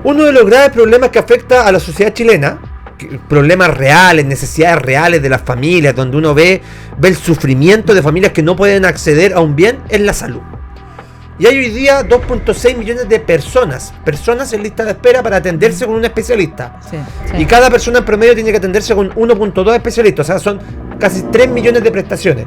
Uno de los graves problemas que afecta a la sociedad chilena, problemas reales, necesidades reales de las familias, donde uno ve el sufrimiento de familias que no pueden acceder a un bien, es la salud. Y hay hoy día 2.6 millones de personas en lista de espera para atenderse con un especialista. Sí. Y cada persona en promedio tiene que atenderse con 1.2 especialistas, o sea, son casi 3 millones de prestaciones.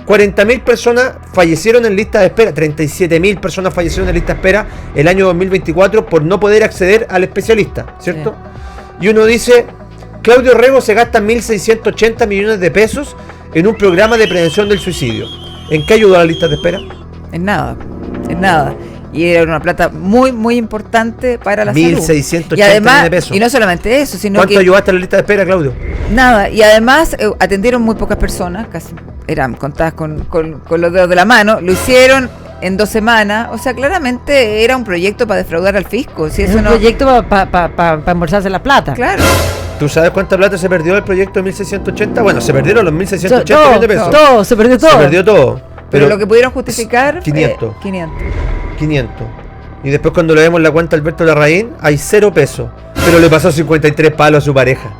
40.000 personas fallecieron en lista de espera, 37.000 personas fallecieron en lista de espera el año 2024 por no poder acceder al especialista, ¿cierto? Sí. Y uno dice, Claudio Rego se gasta 1.680 millones de pesos en un programa de prevención del suicidio. ¿En qué ayudó a la lista de espera? En nada. Y era una plata muy, muy importante para la salud. 1.680 y además, millones de pesos. Y no solamente eso, sino ¿Cuánto ayudaste a la lista de espera, Claudio? Nada, y además atendieron muy pocas personas, casi eran contadas con los dedos de la mano, lo hicieron en 2 semanas, o sea, claramente era un proyecto para defraudar al fisco. Si Es eso un no, proyecto para embolsarse la plata. claro. ¿Tú sabes cuánta plata se perdió del proyecto de 1.680? Bueno, se perdieron los 1.680 Todo, millones de pesos. todo, se perdió todo. Se perdió todo. Pero lo que pudieron justificar 500. 500. Y después cuando le vemos la cuenta a Alberto Larraín, hay 0 pesos. Pero le pasó 53 palos a su pareja.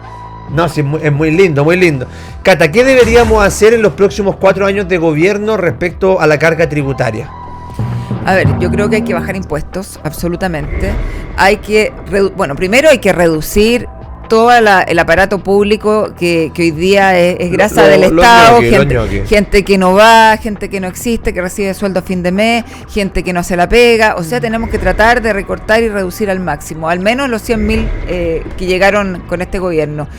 No, sí, es muy lindo, muy lindo. Cata, ¿qué deberíamos hacer en los próximos 4 años de gobierno respecto a la carga tributaria? A ver, yo creo que hay que bajar impuestos, absolutamente. Primero hay que reducir todo el aparato público que hoy día es grasa del Estado, gente que no va, gente que no existe, que recibe sueldo a fin de mes, gente que no se la pega. O sea, tenemos que tratar de recortar y reducir al máximo, al menos los 100.000 que llegaron con este gobierno.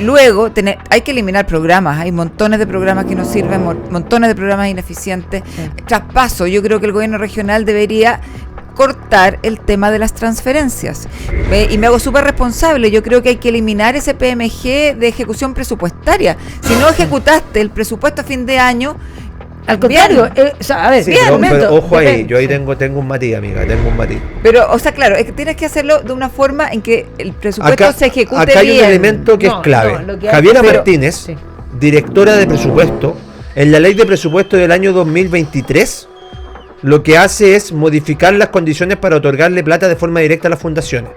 Luego hay que eliminar programas, hay montones de programas que no sirven, montones de programas ineficientes. Traspaso, yo creo que el gobierno regional debería cortar el tema de las transferencias. Y me hago súper responsable. Yo creo que hay que eliminar ese PMG de ejecución presupuestaria. Si no ejecutaste el presupuesto a fin de año, al contrario, a ver, sí, pero ojo ahí, yo ahí tengo un matiz, amiga, tengo un matiz. Pero, o sea, claro, es que tienes que hacerlo de una forma en que el presupuesto se ejecute bien. Acá hay un elemento que es clave. Javiera Martínez, directora de presupuesto, en la ley de presupuesto del año 2023, lo que hace es modificar las condiciones para otorgarle plata de forma directa a las fundaciones.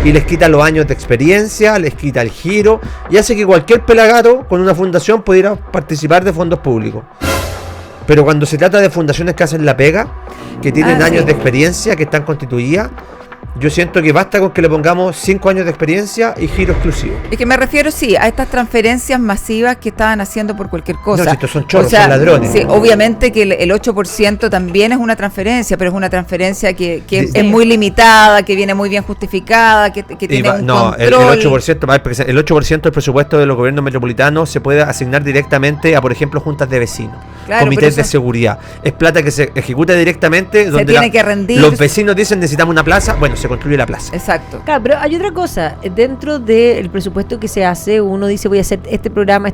Y les quita los años de experiencia, les quita el giro, y hace que cualquier pelagato con una fundación pudiera participar de fondos públicos. Pero cuando se trata de fundaciones que hacen la pega, que tienen años de experiencia, que están constituidas, yo siento que basta con que le pongamos 5 años de experiencia y giro exclusivo. Es que me refiero, sí, a estas transferencias masivas que estaban haciendo por cualquier cosa. No, si estos son chorros, son ladrones. Sí, obviamente que el 8% también es una transferencia, pero es una transferencia que es muy limitada, que viene muy bien justificada, que tiene un control. El 8% del presupuesto de los gobiernos metropolitanos se puede asignar directamente a, por ejemplo, juntas de vecinos, comités de seguridad. Es plata que se ejecuta directamente, donde tiene que rendir. Los vecinos dicen necesitamos una plaza, bueno, se construye la plaza. Exacto. Claro, pero hay otra cosa. Dentro del presupuesto que se hace, uno dice voy a hacer este programa.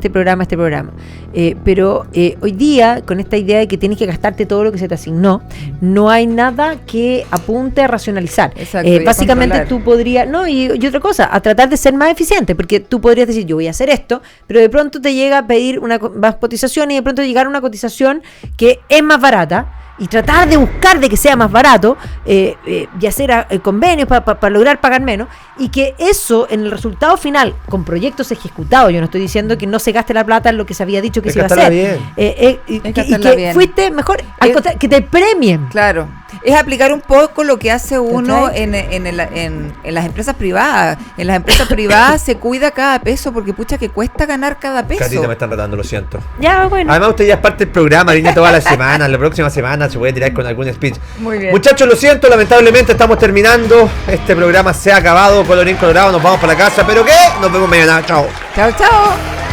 Pero hoy día, con esta idea de que tienes que gastarte todo lo que se te asignó, no hay nada que apunte a racionalizar. Exacto, básicamente tú podrías, y otra cosa, a tratar de ser más eficiente, porque tú podrías decir yo voy a hacer esto, pero de pronto te llega a pedir una más cotización y de pronto llegar a una cotización que es más barata, y tratar de buscar de que sea más barato y hacer convenios para lograr pagar menos, y que eso en el resultado final con proyectos ejecutados, yo no estoy diciendo que no se gaste la plata en lo que se había dicho que se iba a hacer, y que fuiste mejor, que te premien. Claro, es aplicar un poco lo que hace uno en las empresas privadas. En las empresas privadas se cuida cada peso, porque pucha que cuesta ganar cada peso. Catita, me están tratando, lo siento. Ya, bueno. Además usted ya es parte del programa, viene toda la semana, la próxima semana se puede tirar con algún speech. Muy bien. Muchachos, lo siento, lamentablemente estamos terminando. Este programa se ha acabado, colorín colorado, nos vamos para la casa, pero ¿qué? Nos vemos mañana, chao. Chao, chao.